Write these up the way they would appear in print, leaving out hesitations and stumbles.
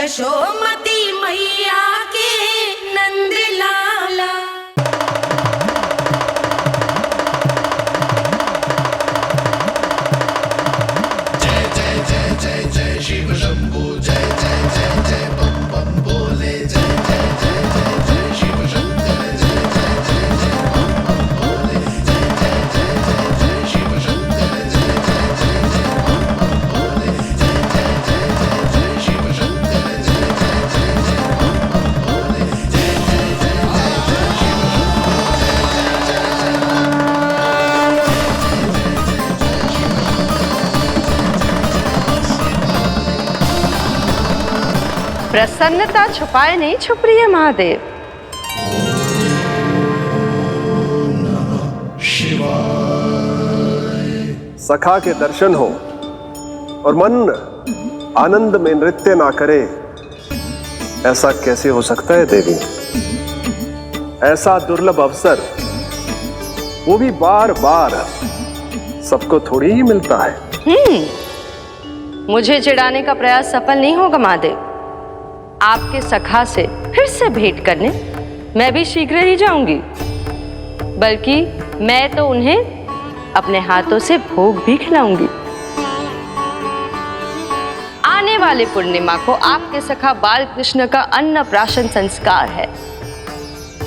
यशोमती मैया के नंद लाला। जय जय जय जय जय शिव शंभू, जय जय जय जय बम बम बोले, जय जय जय जय जय शिव शंकर, जय जय जय जय बम बम बोले, जय जय जय जय जय शिव शंकर, जय जय जय जय बम बम बोले, जय जय जय जय जय शिव शंकर, जय जय जय जय बम बम बोले, जय जय जय जय जय शिव शंकर, जय जय जय प्रसन्नता छुपाए नहीं छुप रही है महादेव। सखा के दर्शन हो और मन आनंद में नृत्य ना करे, ऐसा कैसे हो सकता है देवी? ऐसा दुर्लभ अवसर, वो भी बार बार, सबको थोड़ी ही मिलता है। मुझे चिढ़ाने का प्रयास सफल नहीं होगा महादेव। आपके सखा से फिर से भेंट करने मैं भी शीघ्र ही जाऊंगी, बल्कि मैं तो उन्हें अपने हाथों से भोग भी खिलाऊंगी। आने वाले पूर्णिमा को आपके सखा बाल कृष्ण का अन्नप्राशन संस्कार है,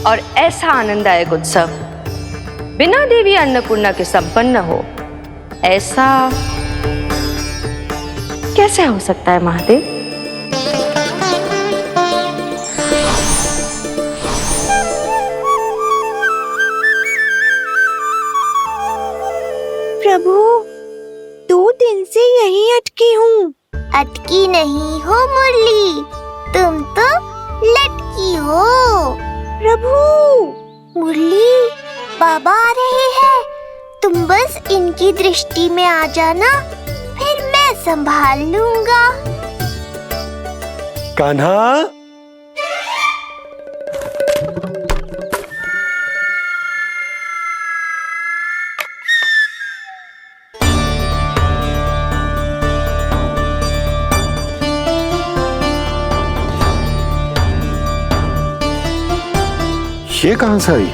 और ऐसा आनंददायक उत्सव बिना देवी अन्नपूर्णा के संपन्न हो, ऐसा कैसे हो सकता है महादेव? प्रभु, 2 दिन से यहीं अटकी हूँ। अटकी नहीं हो मुरली, तुम तो लटकी हो। प्रभु, मुरली, बाबा आ रहे हैं, तुम बस इनकी दृष्टि में आ जाना, फिर मैं संभाल लूंगा। कान्हा, ये कहां से आई?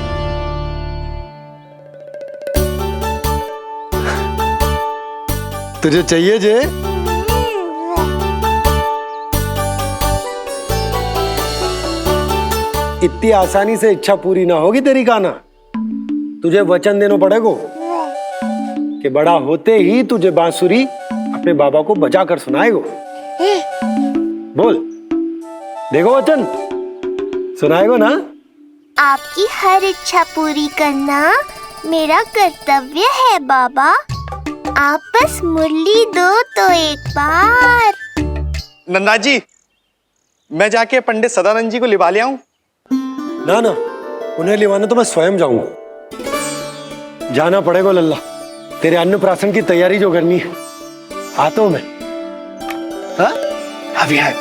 तुझे चाहिए जे? इतनी आसानी से इच्छा पूरी ना होगी तेरी कान्हा। तुझे वचन देना पड़ेगा कि बड़ा होते ही तुझे बांसुरी अपने बाबा को बजा कर सुनाएगा। बोल, देखो वचन सुनाएगा ना? आपकी हर इच्छा पूरी करना मेरा कर्तव्य है बाबा। आप बस मुरली दो तो एक बार। नंदा जी, मैं जाके पंडित सदानंद जी को लिवा ले आऊं? ना ना, उन्हें लिवाने तो मैं स्वयं जाऊंगा। जाना पड़ेगा लल्ला, तेरे अन्नप्राशन की तैयारी जो करनी है। आता हूं मैं। हाँ? अभी आए।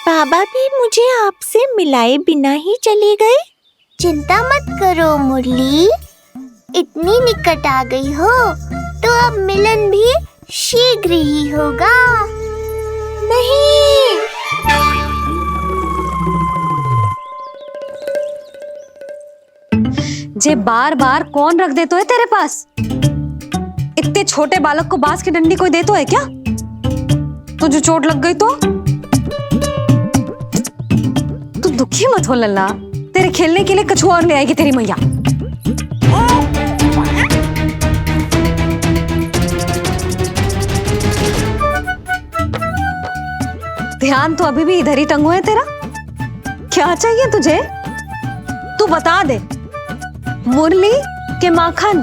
बाबा भी मुझे आपसे मिलाए बिना ही चले गए। चिंता मत करो मुरली, इतनी निकट आ गई हो तो अब मिलन भी शीघ्र ही होगा। नहीं, जे बार बार कौन रख देतो है तेरे पास? इतने छोटे बालक को बांस की डंडी कोई देतो है क्या? तुझे चोट लग गई तो? तू दुखी मत हो लल्ला, तेरे खेलने के लिए कछुआ और ले आएगी तेरी मैया। ध्यान तो अभी भी इधर ही टंगो है तेरा। क्या चाहिए तुझे? तू बता दे, मुरली के माखन?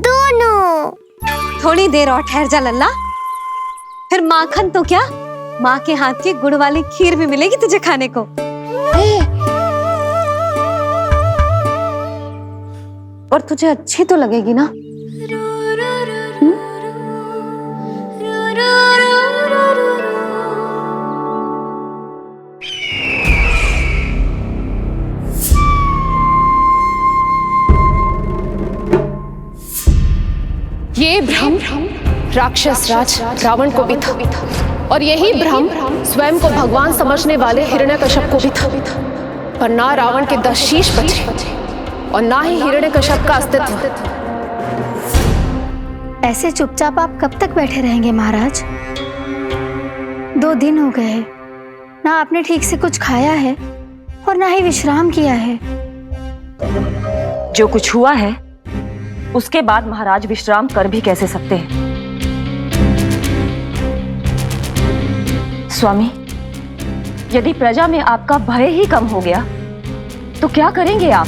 दोनों। थोड़ी देर और ठहर जा लल्ला, फिर माखन तो क्या, माँ के हाथ की गुड़ वाली खीर भी मिलेगी तुझे खाने को। और तुझे अच्छी तो लगेगी ना? ये भ्रम राक्षस राज रावण को भी था, और यही भ्रम स्वयं को भगवान समझने वाले हिरण्यकश्यप को भी था। पर ना रावण के 10 शीश बचे और ना ही हिरण्यकश्यप का अस्तित्व। ऐसे चुपचाप आप कब तक बैठे रहेंगे महाराज? 2 दिन हो गए हैं, ना आपने ठीक से कुछ खाया है और ना ही विश्राम किया है। जो कुछ हुआ है उसके बाद महाराज विश्राम कर भी कैसे सकते हैं? स्वामी, यदि प्रजा में आपका भय ही कम हो गया तो क्या करेंगे आप?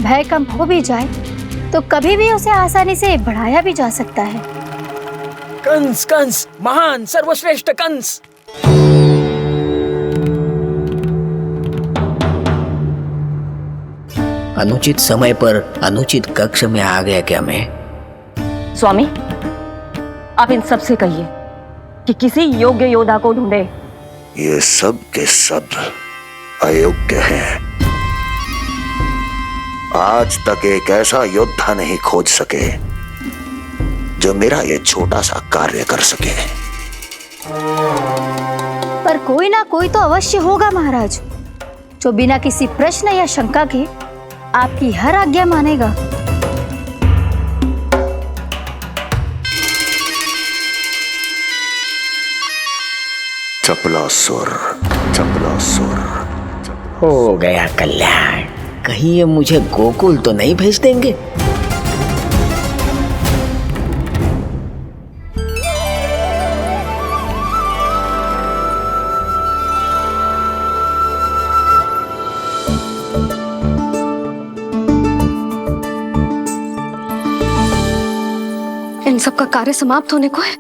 भय कम हो भी जाए तो कभी भी उसे आसानी से बढ़ाया भी जा सकता है। कंस, कंस, महान सर्वश्रेष्ठ कंस। अनुचित समय पर अनुचित कक्ष में आ गया क्या मैं? स्वामी, आप इन सब से कहिए कि किसी योग्य योद्धा को ढूंढे। ये सब के सब अयोग्य हैं। आज तक एक ऐसा योद्धा नहीं खोज सके जो मेरा ये छोटा सा कार्य कर सके। पर कोई ना कोई तो अवश्य होगा महाराज, जो बिना किसी प्रश्न या शंका के आपकी हर आज्ञा मानेगा। चपलासुर, चपलासुर। हो गया कल्याण। कहीं ये मुझे गोकुल तो नहीं भेज देंगे? इन सब का कार्य समाप्त होने को है,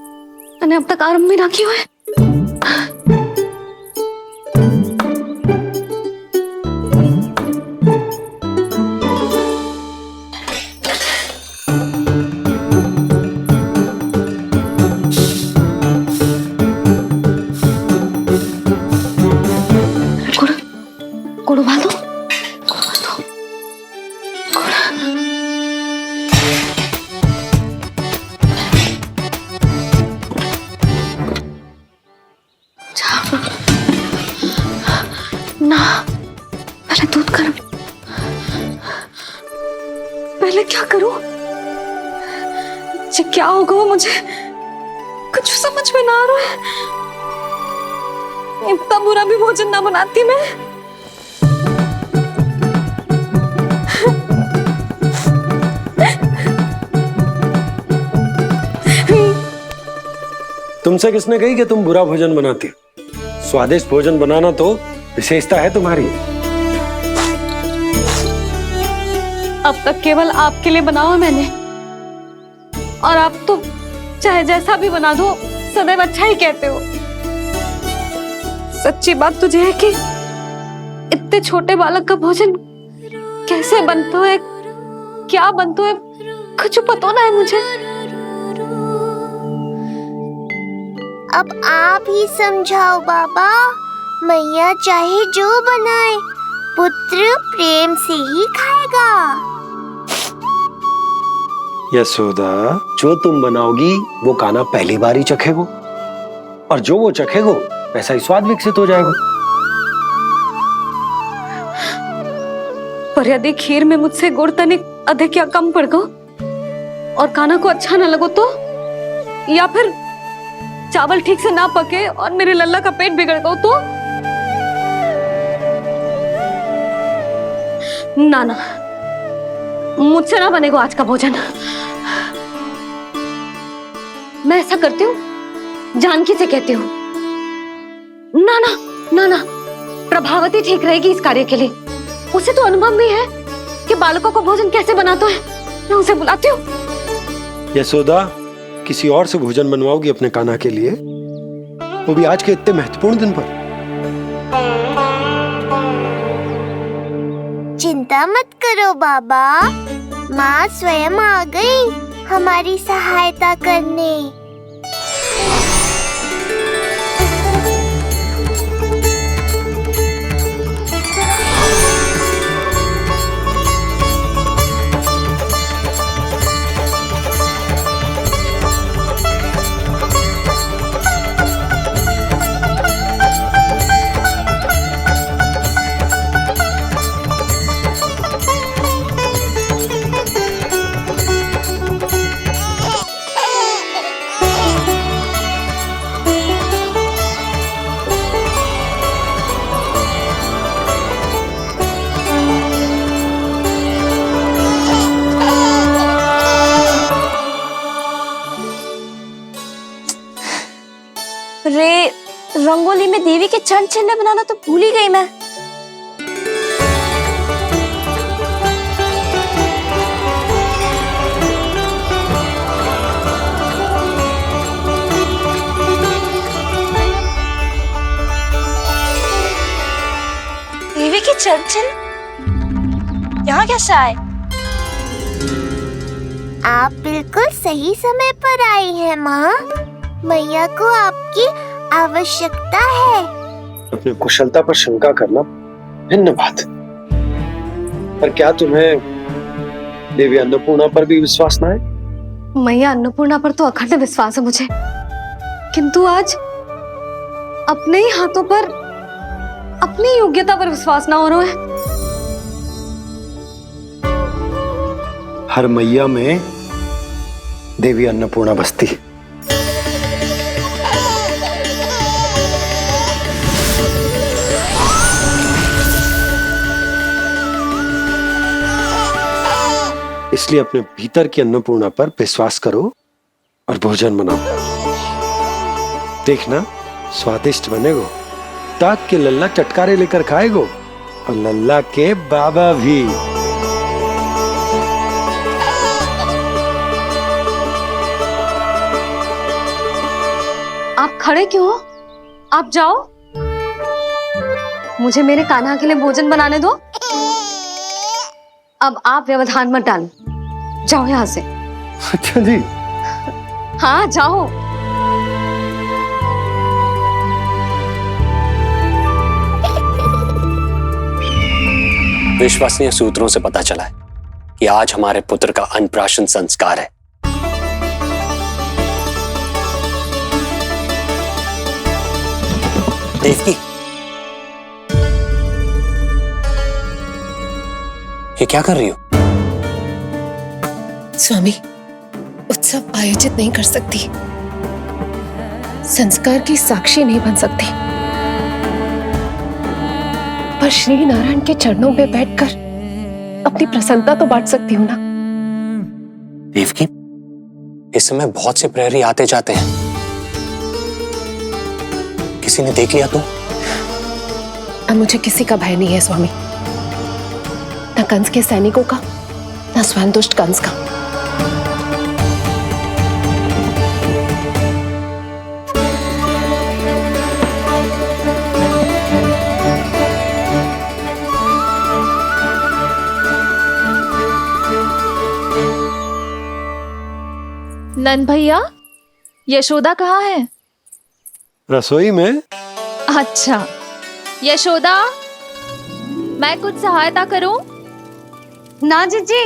मैंने अब तक आरंभ भी ना किया है। गुड़ उबाल दो। ना, पहले दूध गर्म। पहले क्या करूं? ये क्या होगा वो मुझे कुछ समझ में ना आ रहा है। इतना बुरा भी भोजन ना बनाती मैं। तुमसे किसने कही कि तुम बुरा भोजन बनाती? स्वादिष्ट भोजन बनाना तो विशेषता है तुम्हारी। अब तक केवल आपके लिए बनाओ मैंने, और आप तो चाहे जैसा भी बना दो सदैव अच्छा ही कहते हो। सच्ची बात तुझे है कि इतने छोटे बालक का भोजन कैसे बनता है, क्या बनता है, कुछ पता ना है मुझे। अब आप ही समझाओ बाबा। मैया चाहे जो बनाए, पुत्र प्रेम से ही खाएगा। यशोदा, जो तुम बनाओगी वो कान्हा पहली बार ही चखेगा, और जो वो चखेगा वैसा ही स्वाद विकसित हो जाएगा। पर यदि खीर में मुझसे गुड़ तनिक अधिक या कम पड़ गो और कान्हा को अच्छा न लगो तो, या फिर चावल ठीक से ना पके और मेरे लल्ला का पेट बिगड़ गो तो? ना ना, मुझसे ना बनेगा आज का भोजन। मैं ऐसा करती हूँ, जानकी से कहती हूँ। ना ना ना ना, प्रभावती ठीक रहेगी इस कार्य के लिए। उसे तो अनुभव भी है कि बालकों को भोजन कैसे बनाता है। मैं उसे बुलाती हूँ। यशोदा, किसी और से भोजन बनवाओगी अपने कान्हा के लिए, वो भी आज के इतने महत्वपूर्ण दिन पर? चिंता मत करो बाबा, माँ स्वयं आ गई हमारी सहायता करने। रे रंगोली में देवी के चरण चिन्ह बनाना तो भूल ही गई मैं। देवी के चरण चिन्ह यहाँ कैसे आए? आप बिल्कुल सही समय पर आई हैं माँ। मैया को आपकी आवश्यकता है। अपनी कुशलता पर शंका करना भिन्न बात है, पर क्या तुम्हें देवी अन्नपूर्णा पर भी विश्वास न है? मैया अन्नपूर्णा पर तो अखंड विश्वास है मुझे, किंतु आज अपने ही हाथों पर अपनी योग्यता पर विश्वास ना हो रहा है। हर मैया में देवी अन्नपूर्णा बसती है। इसलिए अपने भीतर की अन्नपूर्णा पर विश्वास करो और भोजन बनाओ। देखना स्वादिष्ट बनेगो, ताक के लल्ला चटकारे लेकर खाएगो और लल्ला के बाबा भी। आप खड़े क्यों हो? आप जाओ, मुझे मेरे कान्हा के लिए भोजन बनाने दो। अब आप व्यवधान मत डालो, जाओ यहाँ से। अच्छा जी। हाँ जाओ। विश्वसनीय सूत्रों से पता चला है कि आज हमारे पुत्र का अन्नप्राशन संस्कार है। देवकी, ये क्या कर रही हो? स्वामी, उत्सव आयोजित नहीं कर सकती, संस्कार की साक्षी नहीं बन सकती, पर श्री नारायण के चरणों में बैठकर अपनी प्रसन्नता तो बांट सकती हूँ ना। देवकी, इस समय बहुत से प्रहरी आते जाते हैं, किसी ने देख लिया तो? अब मुझे किसी का भय नहीं है स्वामी, न कंस के सैनिकों का, न स्वयं दुष्ट कंस का। नंद भैया, यशोदा कहाँ है? रसोई में। अच्छा, यशोदा, मैं कुछ सहायता करूं? ना जीजी,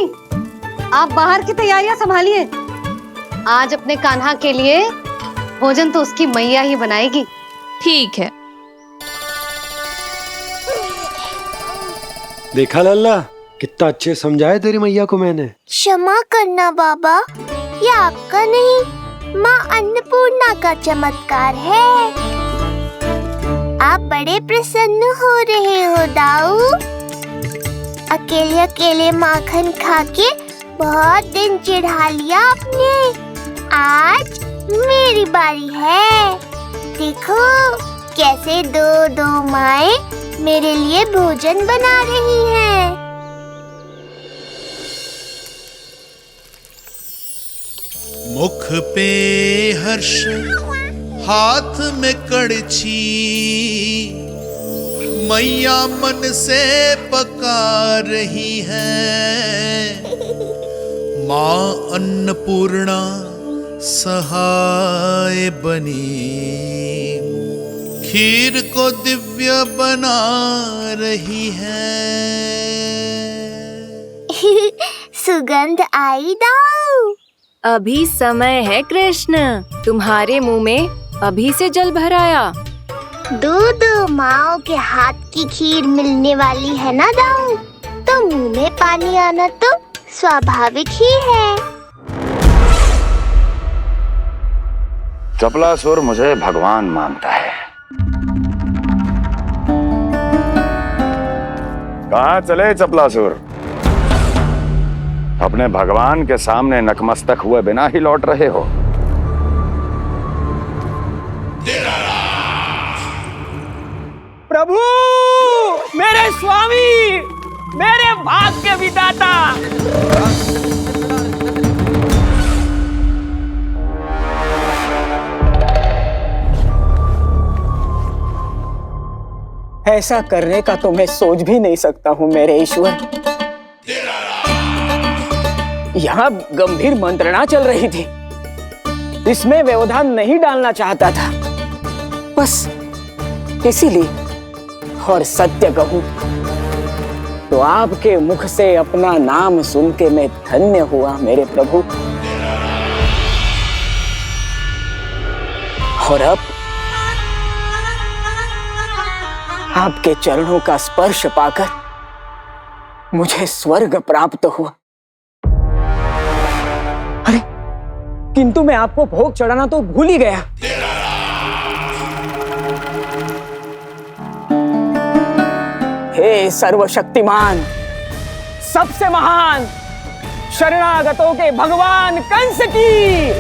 आप बाहर की तैयारियां संभालिए। आज अपने कान्हा के लिए भोजन तो उसकी मैया ही बनाएगी। ठीक है। देखा लल्ला, कितना अच्छे समझाया तेरी मैया को मैंने। क्षमा करना बाबा, ये आपका नहीं, माँ अन्नपूर्णा का चमत्कार है। आप बड़े प्रसन्न हो रहे हो दाऊ। अकेले अकेले माखन खा के बहुत दिन चिढ़ा लिया आपने। आज मेरी बारी है। देखो कैसे दो दो माएं मेरे लिए भोजन बना रही हैं। मुख पे हर्ष, हाथ में कड़छी, मैया मन से पका रही है। माँ अन्नपूर्णा सहाय बनी, खीर को दिव्य बना रही है। सुगंध आई दाऊ। अभी समय है कृष्ण, तुम्हारे मुंह में अभी से जल भराया। दो माओ के हाथ की खीर मिलने वाली है ना दाऊ, तो मुंह में पानी आना तो स्वाभाविक ही है। चपलासुर मुझे भगवान मानता है। कहाँ चले चपलासुर? अपने भगवान के सामने नतमस्तक हुए बिना ही लौट रहे हो। प्रभु, मेरे स्वामी, मेरे भाग्य विधाता। ऐसा करने का तो मैं सोच भी नहीं सकता हूँ मेरे ईश्वर। यहाँ गंभीर मंत्रणा चल रही थी, इसमें व्यवधान नहीं डालना चाहता था, बस इसीलिए। और सत्य कहूं तो आपके मुख से अपना नाम सुन के मैं धन्य हुआ मेरे प्रभु। और अब आपके चरणों का स्पर्श पाकर मुझे स्वर्ग प्राप्त हुआ। अरे किंतु मैं आपको भोग चढ़ाना तो भूल ही गया। हे सर्वशक्तिमान, सबसे महान, शरणागतों के भगवान कंस की,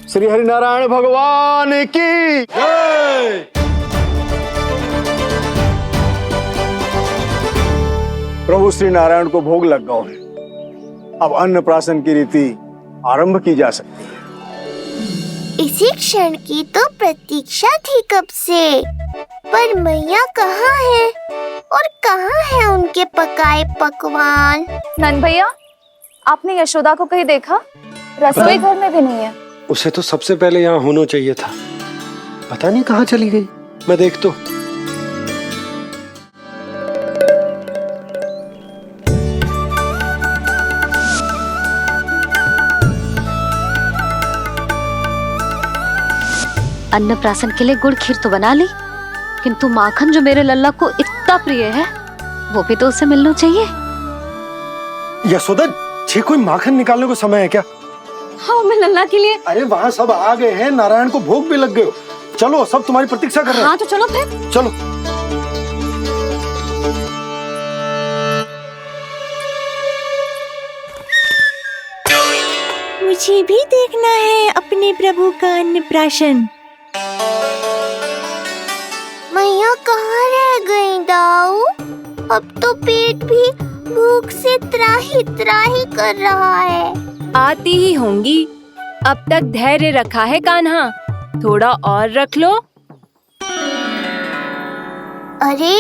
श्री हरिनारायण भगवान की जय। प्रभु श्री नारायण को भोग लग गया है, अब अन्नप्राशन की रीति आरंभ की जा सकती है। इसी क्षण की तो प्रतीक्षा थी कब से, पर मैया कहाँ है और कहाँ है उनके पकाए पकवान? नंद भैया, आपने यशोदा को कहीं देखा? रसोई घर में भी नहीं है। उसे तो सबसे पहले यहाँ होना चाहिए था, पता नहीं कहाँ चली गई। मैं देख तो। अन्नप्राशन के लिए गुड़ खीर तो बना ली, किंतु माखन जो मेरे लल्ला को इतना प्रिय है, वो भी तो उसे मिलना चाहिए। यशोदा जी, कोई माखन निकालने को समय है क्या? हाँ, मैं लल्ला के लिए। अरे वहाँ सब आ गए हैं, नारायण को भोग भी लग गए हो। चलो, सब तुम्हारी प्रतीक्षा कर रहे हैं। हाँ तो चलो फिर। चलो। मुझे भी देखना है अपने प्रभु का अन्नप्राशन। मैया कहाँ रह गई दाऊ? अब तो पेट भी भूख से त्राही त्राही कर रहा है। आती ही होंगी। अब तक धैर्य रखा है कान्हा, थोड़ा और रख लो। अरे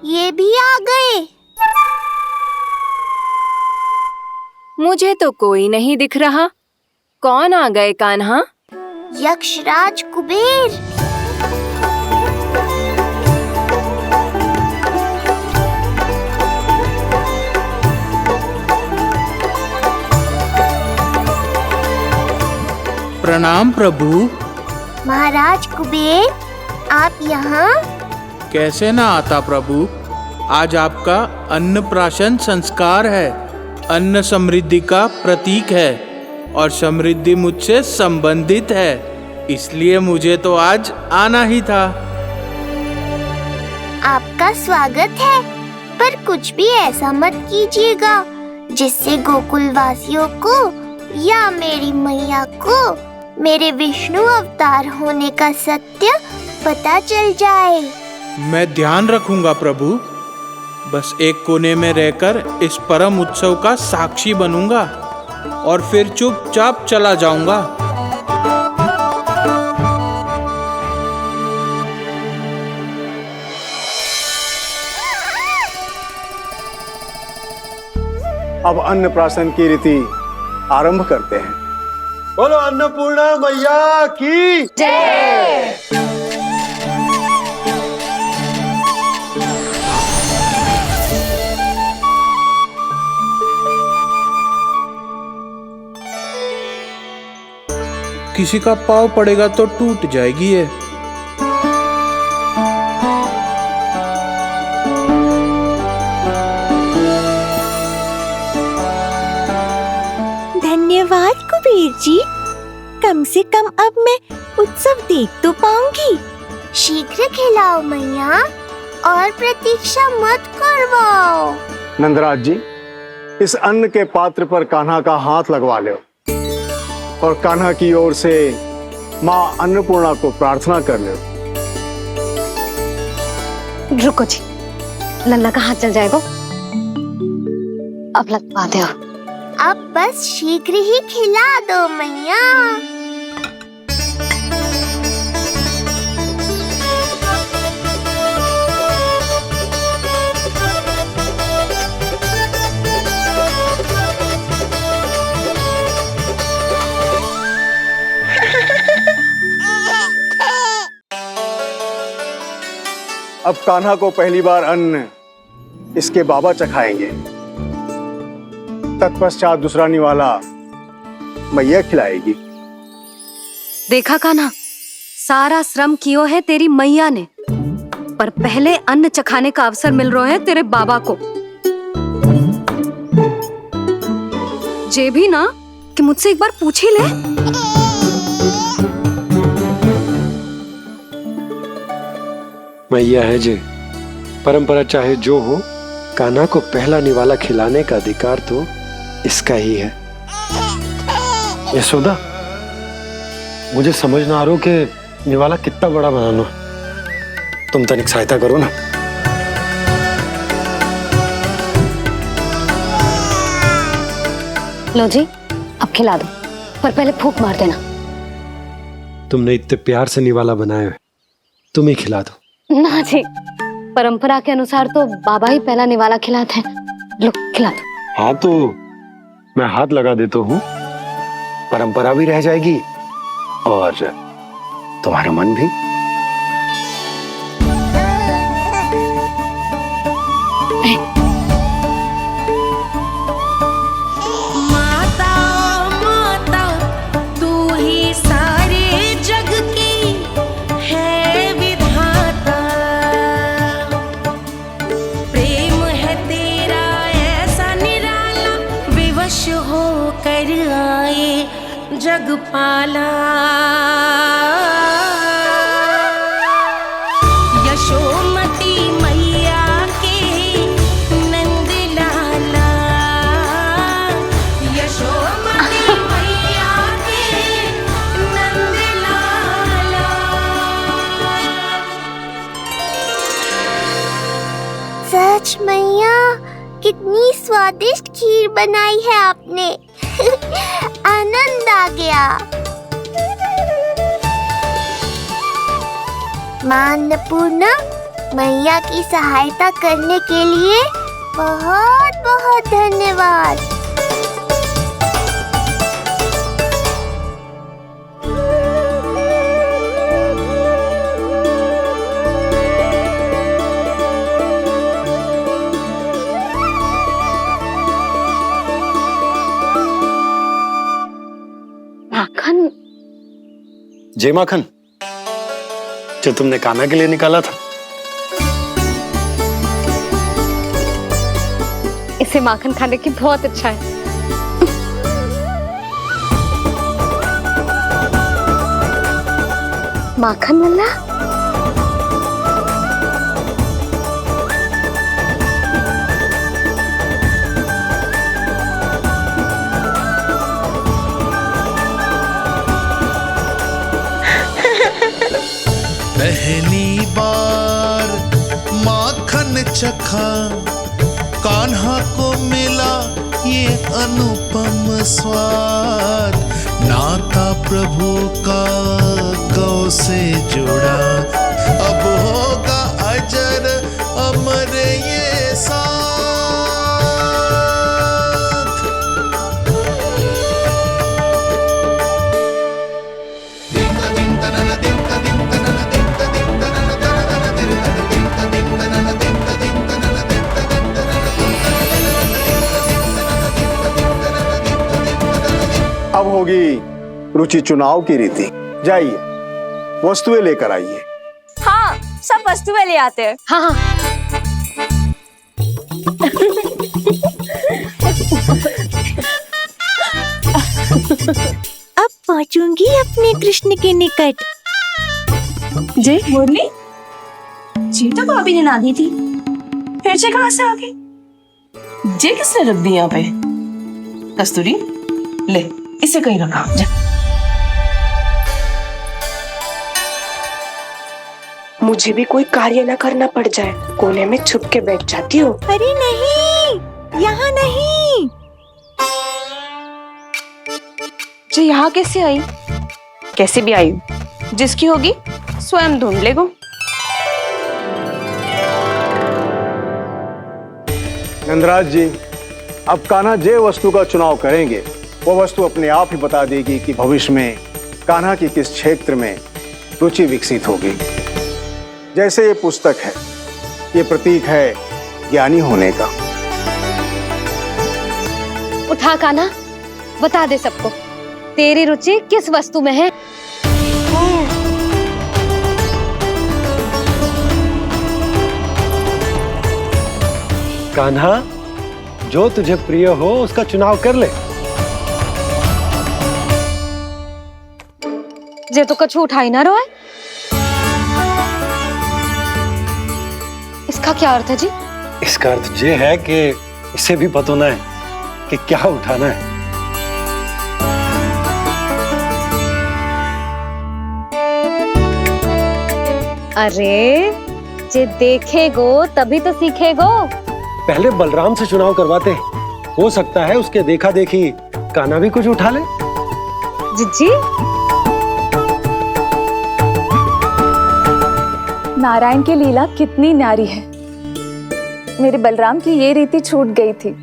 ये भी आ गए। मुझे तो कोई नहीं दिख रहा। कौन आ गए कान्हा? यक्षराज कुबेर। प्रणाम प्रभु। महाराज कुबेर, आप यहाँ? कैसे ना आता प्रभु, आज आपका अन्नप्राशन संस्कार है। अन्न समृद्धि का प्रतीक है और समृद्धि मुझसे संबंधित है, इसलिए मुझे तो आज आना ही था। आपका स्वागत है, पर कुछ भी ऐसा मत कीजिएगा जिससे गोकुल वासियों को या मेरी मैया को मेरे विष्णु अवतार होने का सत्य पता चल जाए। मैं ध्यान रखूंगा प्रभु। बस एक कोने में रहकर इस परम उत्सव का साक्षी बनूंगा और फिर चुपचाप चला जाऊंगा। अब अन्नप्राशन की रीति आरंभ करते हैं। बोलो अन्नपूर्णा मैया की जय। किसी का पाँव पड़ेगा तो टूट जाएगी ये। धन्यवाद कुबेर जी, कम से कम अब मैं उत्सव देख तो पाऊंगी। शीघ्र खिलाओ मैया और प्रतीक्षा मत करवाओ। नंदराज जी, इस अन्न के पात्र पर कान्हा का हाथ लगवा लो और कान्हा की ओर से माँ अन्नपूर्णा को प्रार्थना कर लो। रुको जी, लल्ला का हाथ चल जाएगा। अब लगवा दो। अब बस शीघ्र ही खिला दो मैया। अब कान्हा को पहली बार अन्न इसके बाबा चखाएंगे, तत्पश्चात दूसरा निवाला मैया खिलाएगी। देखा कान्हा, सारा श्रम कियो है तेरी मैया ने, पर पहले अन्न चखाने का अवसर मिल रहा है तेरे बाबा को। जे भी ना कि मुझसे एक बार पूछ ही ले। मैया है जे, परंपरा चाहे जो हो, कान्हा को पहला निवाला खिलाने का अधिकार तो इसका ही है। यशोदा, मुझे समझ ना आ रहा कि निवाला कितना बड़ा बनाना। तुम तनिक सहायता करो ना। लो जी, अब खिला दो, पर पहले फूंक मार देना। तुमने इतने प्यार से निवाला बनाया है, तुम ही खिला दो। ना जी, परंपरा के अनुसार तो बाबा ही पहला निवाला खिलाते हैं। लो खिला दो। हाँ तो मैं हाथ लगा देता हूँ, परंपरा भी रह जाएगी और तुम्हारा मन भी। माता माता तू ही सारे जग की है विधाता, प्रेम है तेरा ऐसा निराला, विवश हो कर आए जग पाला। यशोमती मैया के नंद लाला, यशोमती मैया के नंद लाला। सच मैया, कितनी स्वादिष्ट खीर बनाई है आपने। आनंद आ गया। मां अन्नपूर्णा, मैया की सहायता करने के लिए बहुत बहुत धन्यवाद। माखन? जय माखन, जो तुमने कान्हा के लिए निकाला था। इसे माखन खाने की बहुत अच्छा है। माखन लल्ला, पहली बार माखन चखा, कान्हा को मिला ये अनुपम स्वाद। नाता प्रभु का गौ से जुड़ा, अब होगा अजर अमर ये साथ। अब होगी रुचि चुनाव की रीति। जाइए, वस्तुएं लेकर आइए। हाँ, सब वस्तुएं ले आते हैं। हाँ हाँ। अब पहुंचूंगी अपने कृष्ण के निकट। जय मुरली, जी तो भाभी ने ना दी थी, फिर से कहाँ से आ गई? जे किसने रख दी यहाँ पे? कस्तूरी, ले इसे कहीं रखा जा। मुझे भी कोई कार्य न करना पड़ जाए, कोने में छुप के बैठ जाती हूँ। अरे नहीं, यहाँ नहीं। जी यहाँ कैसे आई? कैसे भी आई, जिसकी होगी स्वयं ढूंढ लेगो। नंदराज जी, अब कान्हा जे वस्तु का चुनाव करेंगे वो वस्तु अपने आप ही बता देगी कि भविष्य में कान्हा की किस क्षेत्र में रुचि विकसित होगी। जैसे ये पुस्तक है, ये प्रतीक है ज्ञानी होने का। उठा कान्हा, बता दे सबको तेरी रुचि किस वस्तु में है। कान्हा, जो तुझे प्रिय हो उसका चुनाव कर ले। जे तो कछु उठाई ना रोए। इसका क्या अर्थ है जी? इसका अर्थ ये है कि इसे भी पता ना है कि क्या उठाना है। अरे जे देखेगो तभी तो सीखेगो। पहले बलराम से चुनाव करवाते हैं, हो सकता है उसके देखा देखी कान्हा भी कुछ उठा ले। जिज्जी, नारायण की लीला कितनी न्यारी है। मेरे बलराम की ये रीति छूट गई थी,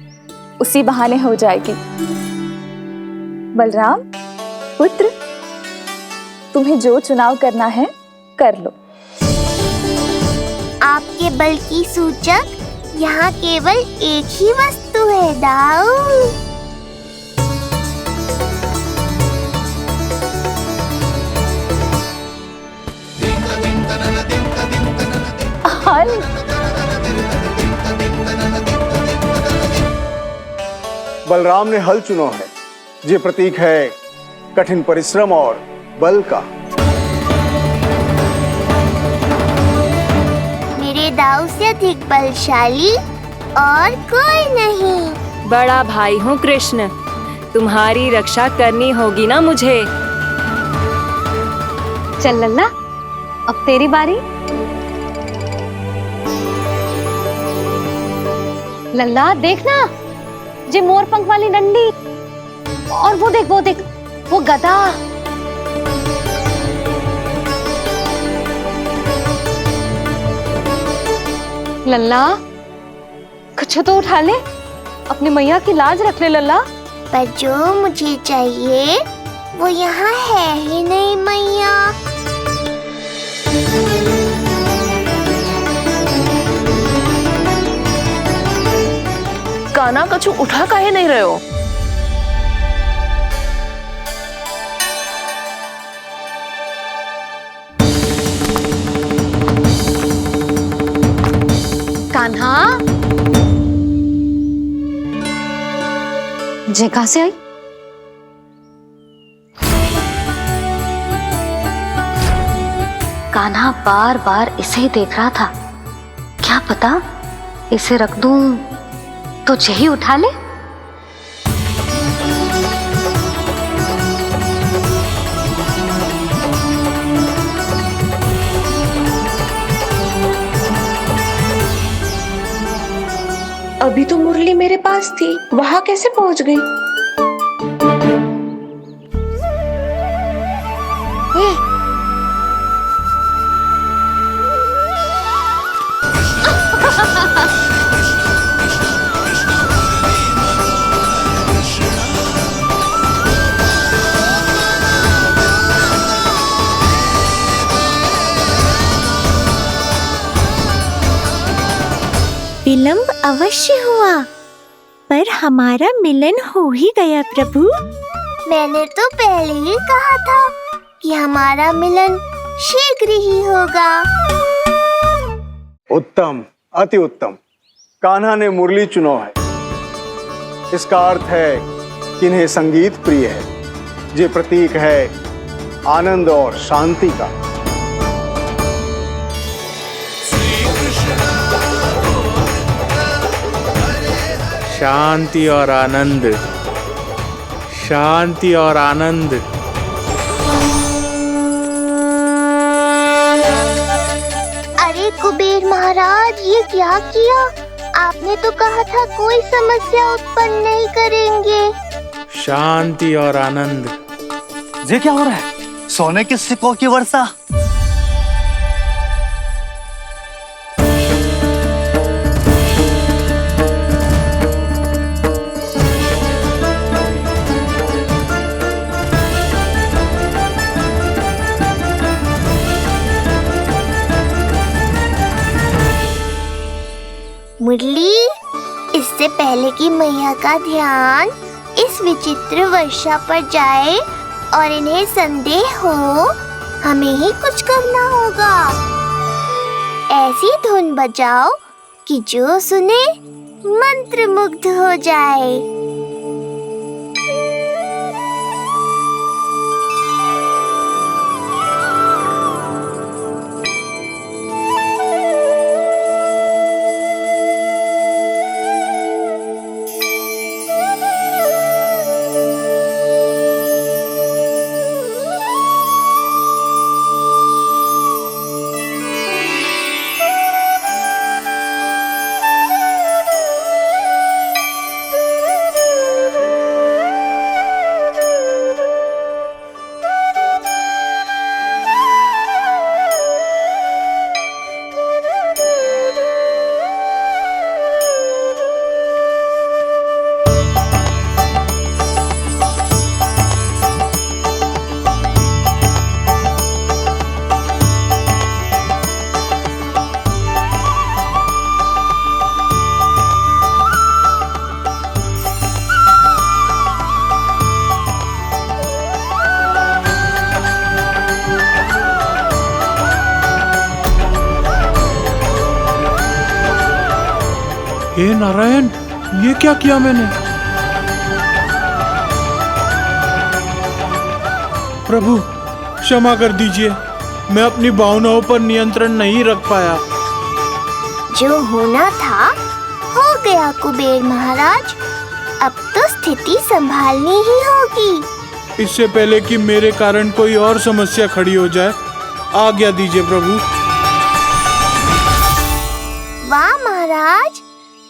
उसी बहाने हो जाएगी। बलराम पुत्र, तुम्हें जो चुनाव करना है कर लो। आपके बल की सूचक यहाँ केवल एक ही वस्तु है, दाऊ। बलराम ने हल चुना है, ये प्रतीक है कठिन परिश्रम और बल का। मेरे दाऊ से अधिक बलशाली और कोई नहीं। बड़ा भाई हूँ कृष्ण, तुम्हारी रक्षा करनी होगी ना मुझे। चल लल्ला, अब तेरी बारी। लल्ला देखना, जे मोर पंख वाली डंडी, और वो देख वो गदा। लल्ला कुछ तो उठा ले, अपनी मैया की लाज रख ले लल्ला। पर जो मुझे चाहिए वो यहाँ है ही नहीं मैया। कान्हा कछु उठा काहे नहीं रहे हो? कान्हा, जे कहां से आई? कान्हा बार बार इसे ही देख रहा था। क्या पता इसे रख दूं तो यही उठा ले। अभी तो मुरली मेरे पास थी, वहां कैसे पहुंच गई? विलंब अवश्य हुआ, पर हमारा मिलन हो ही गया प्रभु। मैंने तो पहले ही कहा था कि हमारा मिलन शीघ्र ही होगा। उत्तम, अति उत्तम। कान्हा ने मुरली चुना है, इसका अर्थ है कि इन्हें संगीत प्रिय है। ये प्रतीक है आनंद और शांति का। शांति और आनंद, शांति और आनंद। महाराज, ये क्या किया? आपने तो कहा था कोई समस्या उत्पन्न नहीं करेंगे। शांति और आनंद। ये क्या हो रहा है? सोने के सिक्कों की वर्षा। मुरली, इससे पहले कि मैया का ध्यान इस विचित्र वर्षा पर जाए और इन्हें संदेह हो, हमें ही कुछ करना होगा। ऐसी धुन बजाओ कि जो सुने मंत्रमुग्ध हो जाए। हे नारायण, ये क्या किया मैंने? प्रभु क्षमा कर दीजिए, मैं अपनी भावनाओं पर नियंत्रण नहीं रख पाया। जो होना था हो गया कुबेर महाराज, अब तो स्थिति संभालनी ही होगी। इससे पहले कि मेरे कारण कोई और समस्या खड़ी हो जाए, आज्ञा दीजिए प्रभु। वाह महाराज,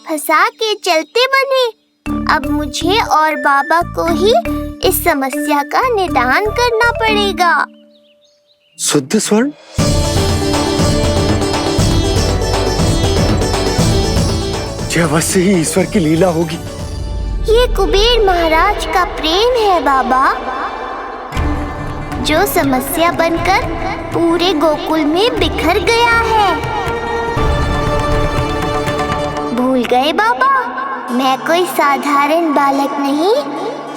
फंसा के चलते बने। अब मुझे और बाबा को ही इस समस्या का निदान करना पड़ेगा। शुद्ध स्वर्ण? यह अवश्य ही ईश्वर की लीला होगी। ये कुबेर महाराज का प्रेम है बाबा, जो समस्या बनकर पूरे गोकुल में बिखर गया है। भूल गए बाबा, मैं कोई साधारण बालक नहीं,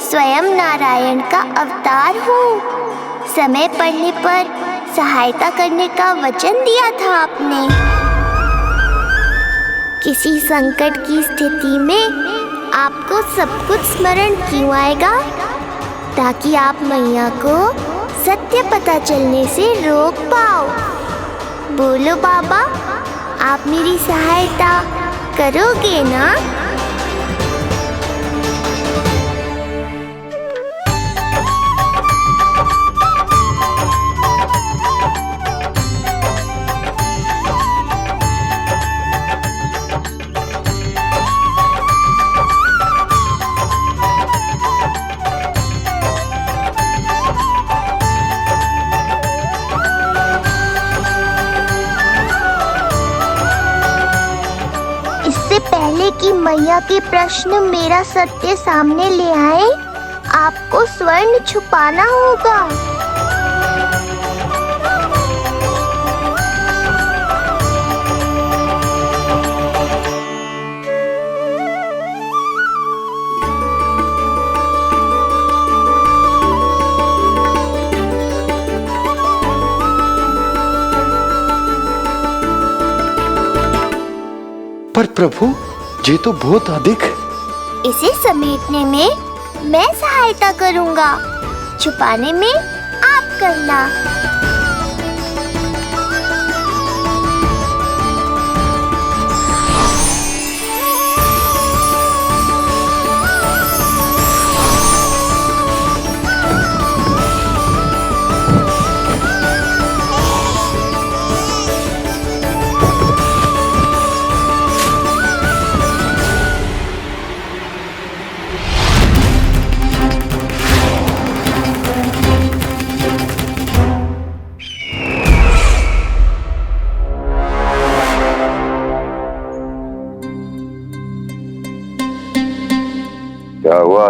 स्वयं नारायण का अवतार हूँ। समय पड़ने पर सहायता करने का वचन दिया था आपने। किसी संकट की स्थिति में आपको सब कुछ स्मरण क्यों आएगा? ताकि आप मैया को सत्य पता चलने से रोक पाओ। बोलो बाबा, आप मेरी सहायता करोगे ना? इससे पहले कि मैया के प्रश्न मेरा सत्य सामने ले आए, आपको स्वर्ण छुपाना होगा। पर प्रभु, ये तो बहुत अधिक। इसे समेटने में मैं सहायता करूंगा, छुपाने में आप करना।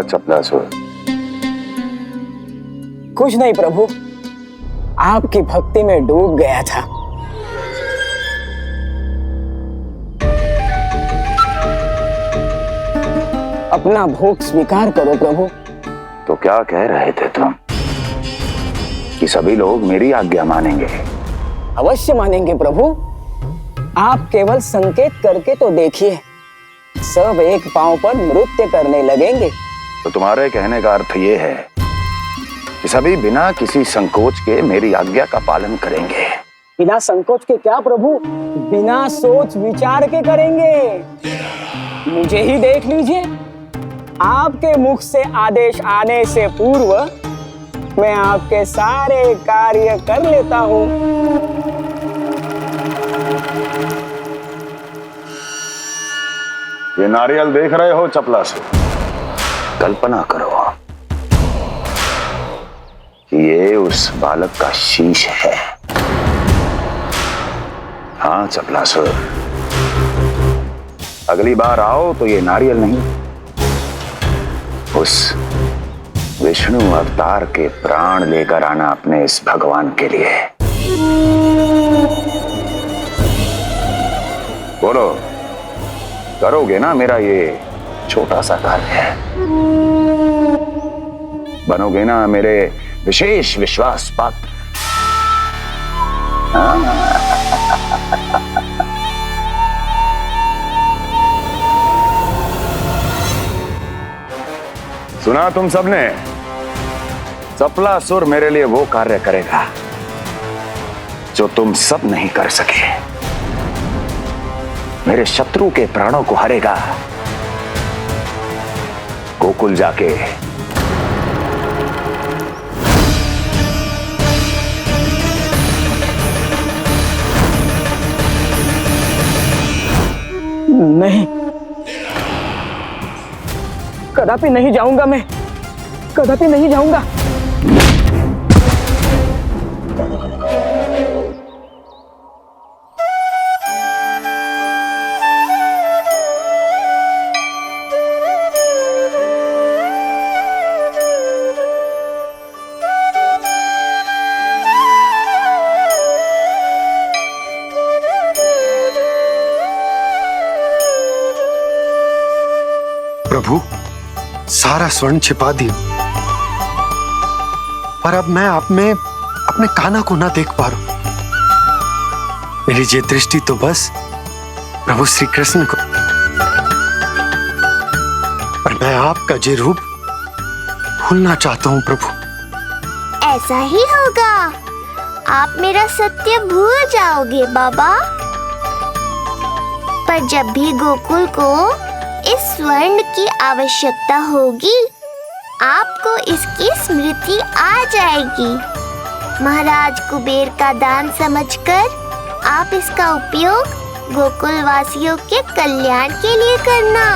हुआ चपलासुर? कुछ नहीं प्रभु, आपकी भक्ति में डूब गया था। अपना भोग स्वीकार करो प्रभु। तो क्या कह रहे थे तुम कि सभी लोग मेरी आज्ञा मानेंगे? अवश्य मानेंगे प्रभु। आप केवल संकेत करके तो देखिए, सब एक पांव पर नृत्य करने लगेंगे। तो तुम्हारे कहने का अर्थ ये है कि सभी बिना किसी संकोच के मेरी आज्ञा का पालन करेंगे? बिना संकोच के क्या प्रभु, बिना सोच विचार के करेंगे। मुझे ही देख लीजिए, आपके मुख से आदेश आने से पूर्व मैं आपके सारे कार्य कर लेता हूँ। ये नारियल देख रहे हो चपलासुर? कल्पना करो कि ये उस बालक का शीश है। हाँ चपलासुर, अगली बार आओ तो ये नारियल नहीं, उस विष्णु अवतार के प्राण लेकर आना अपने इस भगवान के लिए। बोलो, करोगे ना मेरा ये छोटा सा कार्य? बनोगे ना मेरे विशेष विश्वास पात्र? सुना तुम सबने? चपलासुर मेरे लिए वो कार्य करेगा जो तुम सब नहीं कर सके। मेरे शत्रु के प्राणों को हरेगा। गोकुल जाके नहीं, कदापि नहीं जाऊंगा मैं, कदापि नहीं जाऊंगा। प्रभु, सारा स्वर्ण छिपा दिया, पर अब मैं आप में अपने कान्हा को ना देख पा रहा हूं। मेरी ये दृष्टि तो बस प्रभु श्री कृष्ण को, पर मैं आपका ये रूप भूलना चाहता हूं प्रभु। ऐसा ही होगा, आप मेरा सत्य भूल जाओगे बाबा। पर जब भी गोकुल को इस स्वर्ण की आवश्यकता होगी, आपको इसकी स्मृति आ जाएगी। महाराज कुबेर का दान समझकर आप इसका उपयोग गोकुल वासियों के कल्याण के लिए करना।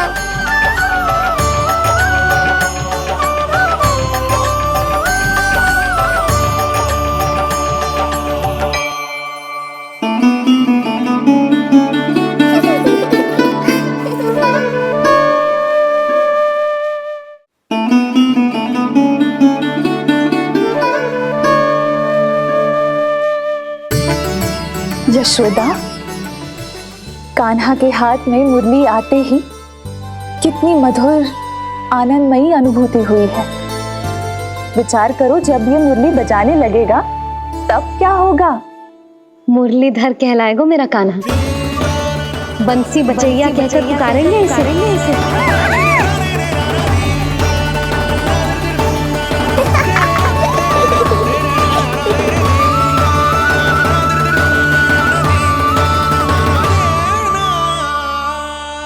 यशोदा, कान्हा के हाथ में मुरली आते ही कितनी मधुर आनंदमयी अनुभूति हुई है। विचार करो, जब ये मुरली बजाने लगेगा तब क्या होगा? मुरलीधर कहलाएगा मेरा कान्हा। बंसी बजैया कहकर पुकारेंगे इसे।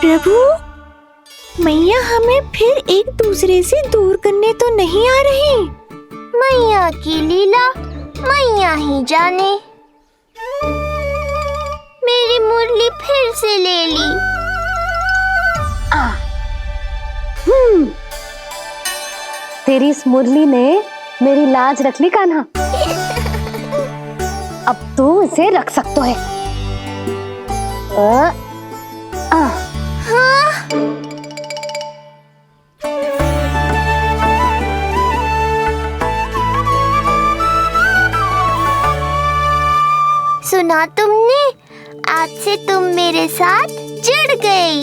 प्रभु, मैया हमें फिर एक दूसरे से दूर करने तो नहीं आ रही। मैया की लीला मैया ही जाने। मेरी मुरली फिर से ले ली। तेरी इस मुरली ने मेरी लाज रख ली कान्हा। अब तू इसे रख सकता है। हाँ। सुना तुमने? आज से तुम मेरे साथ जुड़ गई।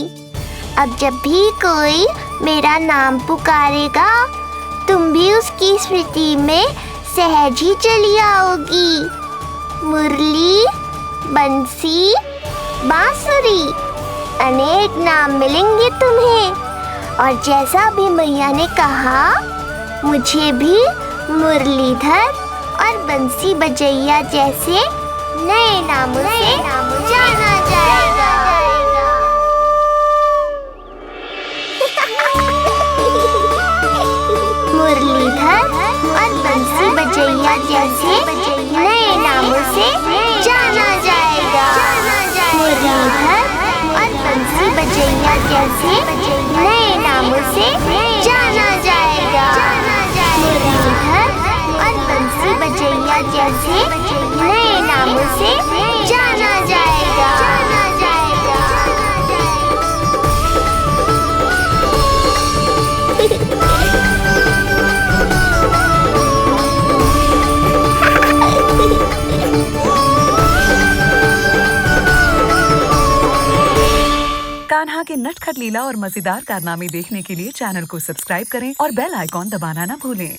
अब जब भी कोई मेरा नाम पुकारेगा, तुम भी उसकी स्मृति में सहज ही चली आओगी। मुरली, बंसी, बांसुरी, अनेक नाम मिलेंगे तुम्हें। और जैसा भी मैया ने कहा, मुझे भी मुरलीधर और बंसी बजैया जैसे नए नामों से जाना जाएगा। मुरलीधर और बंसी बजैया जैसे नए नामों से जाना जाएगा। मुरलीधर और बंसी बजैया जैसे नए नामों से जाना जाएगा। मुरलीधर और बंसी बजैया जैसे नए नामों से जाना जाएगा। कान्हा के नटखट लीला और मजेदार कारनामे देखने के लिए चैनल को सब्सक्राइब करें और बेल आइकॉन दबाना ना भूलें।